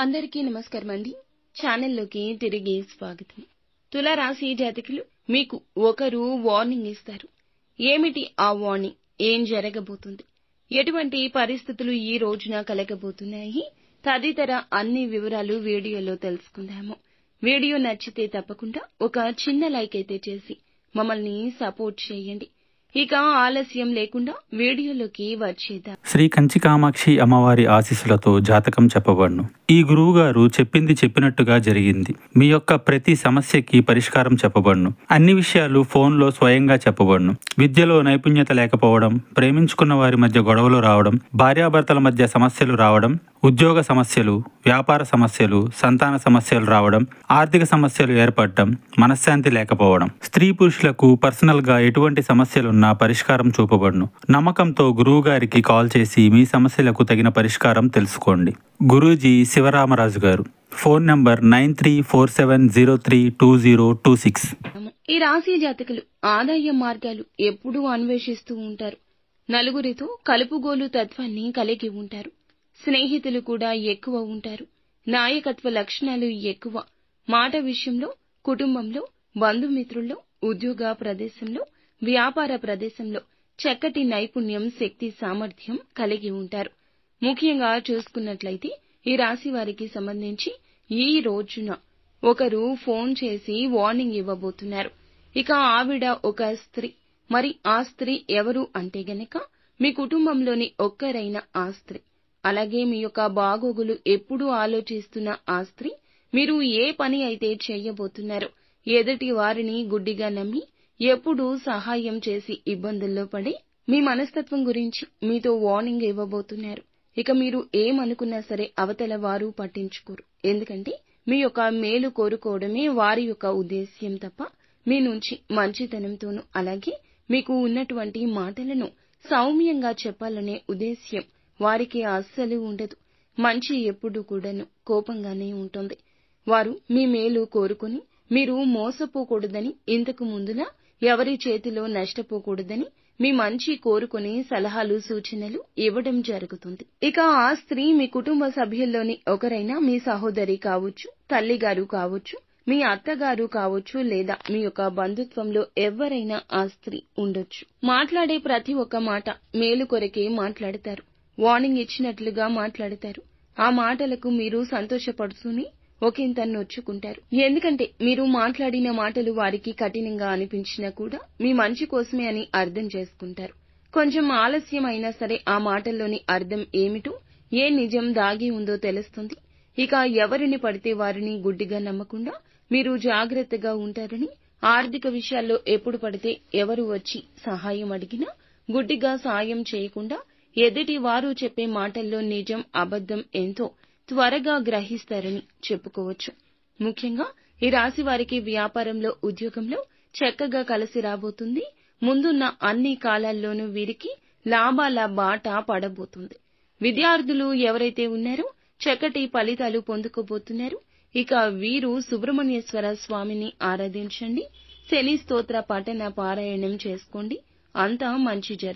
అందరికీ నమస్కారం అండి. ఛానల్లోకి తిరిగి స్వాగతం. తులారాశి జాతకులు, మీకు ఒకరు వార్నింగ్ ఇస్తారు. ఏమిటి ఆ వార్నింగ్? ఏం జరగబోతుంది? ఎటువంటి పరిస్థితులు ఈ రోజున కలగబోతున్నాయి? తదితర అన్ని వివరాలు వీడియోలో తెలుసుకుందాము. వీడియో నచ్చితే తప్పకుండా ఒక చిన్న లైక్ అయితే చేసి మమ్మల్ని సపోర్ట్ చేయండి. ఇక ఆలస్యం లేకుండా వీడియోలోకి వచ్చేద్దాం. శ్రీ కంచి కామాక్షి అమ్మవారి ఆశీస్సులతో జాతకం చెప్పబడును. ఈ గురువు గారు చెప్పింది చెప్పినట్టుగా జరిగింది. మీ యొక్క ప్రతి సమస్యకి పరిష్కారం చెప్పబడును. అన్ని విషయాలు ఫోన్లో స్వయంగా చెప్పబడును. విద్యలో నైపుణ్యత లేకపోవడం, ప్రేమించుకున్న వారి మధ్య గొడవలు రావడం, భార్యాభర్తల మధ్య సమస్యలు రావడం, ఉద్యోగ సమస్యలు, వ్యాపార సమస్యలు, సంతాన సమస్యలు రావడం, ఆర్థిక సమస్యలు ఏర్పడటం, మనశ్శాంతి లేకపోవడం, స్త్రీ పురుషులకు పర్సనల్ గా ఎటువంటి సమస్యలున్నా పరిష్కారం చూపబడును. నమ్మకంతో గురువు గారికి కాల్ చేసి మీ సమస్యలకు తగిన పరిష్కారం తెలుసుకోండి. గురూజీ శివరామరాజు గారు. Phone number 9347032026. ఈ రాశి జాతకులు ఆదాయ మార్గాలు ఎప్పుడూ అన్వేషిస్తూ ఉంటారు. నలుగురితో కలుపుగోలు తత్వాన్ని కలిగి ఉంటారు. స్నేహితులు కూడా ఎక్కువ ఉంటారు. నాయకత్వ లక్షణాలు ఎక్కువ. మాట విషయంలో, కుటుంబంలో, బంధుమిత్రుల్లో, ఉద్యోగ ప్రదేశంలో, వ్యాపార ప్రదేశంలో చక్కటి నైపుణ్యం, శక్తి, సామర్థ్యం కలిగి ఉంటారు. ముఖ్యంగా చూసుకున్నట్లయితే ఈ రాశి వారికి సంబంధించి ఈ రోజున ఒకరు ఫోన్ చేసి వార్నింగ్ ఇవ్వబోతున్నారు. ఇక ఆవిడ ఒక స్త్రీ. మరి ఆ స్త్రీ ఎవరు అంటే గనక మీ కుటుంబంలోని ఒక్కరైన ఆ స్త్రీ. అలాగే మీ యొక్క బాగోగులు ఎప్పుడూ ఆలోచిస్తున్న ఆ స్త్రీ మీరు ఏ పని అయితే చేయబోతున్నారో ఎదుటి వారిని గుడ్డిగా నమ్మి ఎప్పుడూ సహాయం చేసి ఇబ్బందుల్లో పడి మీ మనస్తత్వం గురించి మీతో వార్నింగ్ ఇవ్వబోతున్నారు. ఇక మీరు ఏమనుకున్నా సరే అవతల వారు పట్టించుకోరు. ఎందుకంటే మీ యొక్క మేలు కోరుకోవడమే వారి యొక్క ఉద్దేశ్యం తప్ప మీ నుంచి మంచితనంతోనూ అలాగే మీకు ఉన్నటువంటి మాటలను సౌమ్యంగా చెప్పాలనే ఉద్దేశ్యం వారికి అస్సలు ఉండదు. మంచి ఎప్పుడు కూడాను కోపంగానే ఉంటుంది. వారు మీ మేలు కోరుకుని మీరు మోసపోకూడదని, ఇంతకు ముందులా ఎవరి చేతిలో నష్టపోకూడదని మీ మంచి కోరుకుని సలహాలు, సూచనలు ఇవ్వడం జరుగుతుంది. ఇక ఆ స్త్రీ మీ కుటుంబ సభ్యుల్లోని ఒకరైనా మీ సహోదరి కావచ్చు, తల్లిగారు కావచ్చు, మీ అత్తగారు కావచ్చు, లేదా మీ యొక్క బంధుత్వంలో ఎవరైనా ఆ స్త్రీ ఉండొచ్చు. మాట్లాడే ప్రతి ఒక్క మాట మేలు కొరకే మాట్లాడతారు. వార్నింగ్ ఇచ్చినట్లుగా మాట్లాడతారు. ఆ మాటలకు మీరు సంతోషపడుతూనే ఒకంత నొచ్చుకుంటారు. ఎందుకంటే మీరు మాట్లాడిన మాటలు వారికి కఠినంగా అనిపించినా కూడా మీ మంచి కోసమే అని అర్థం చేసుకుంటారు. కొంచెం ఆలస్యం అయినా సరే ఆ మాటల్లోని అర్థం ఏమిటో, ఏ నిజం దాగి ఉందో తెలుస్తుంది. ఇక ఎవరిని పడితే వారిని గుడ్డిగా నమ్మకుండా మీరు జాగ్రత్తగా ఉంటారని, ఆర్థిక విషయాల్లో ఎప్పుడు పడితే ఎవరు వచ్చి సహాయం అడిగినా గుడ్డిగా సాయం చేయకుండా ఎదుటి వారు చెప్పే మాటల్లో నిజం, అబద్ధం ఎంతో త్వరగా గ్రహిస్తారని చెప్పుకోవచ్చు. ముఖ్యంగా ఈ రాశి వారికి వ్యాపారంలో, ఉద్యోగంలో చక్కగా కలిసి రాబోతుంది. ముందున్న అన్ని కాలాల్లోనూ వీరికి లాభాల బాట పడబోతుంది. విద్యార్థులు ఎవరైతే ఉన్నారో చక్కటి ఫలితాలు పొందుకోబోతున్నారు. ఇక వీరు సుబ్రహ్మణ్యేశ్వర స్వామిని ఆరాధించండి. శని స్తోత్ర పఠన పారాయణం చేసుకోండి. అంతా మంచి జరుగుతుంది.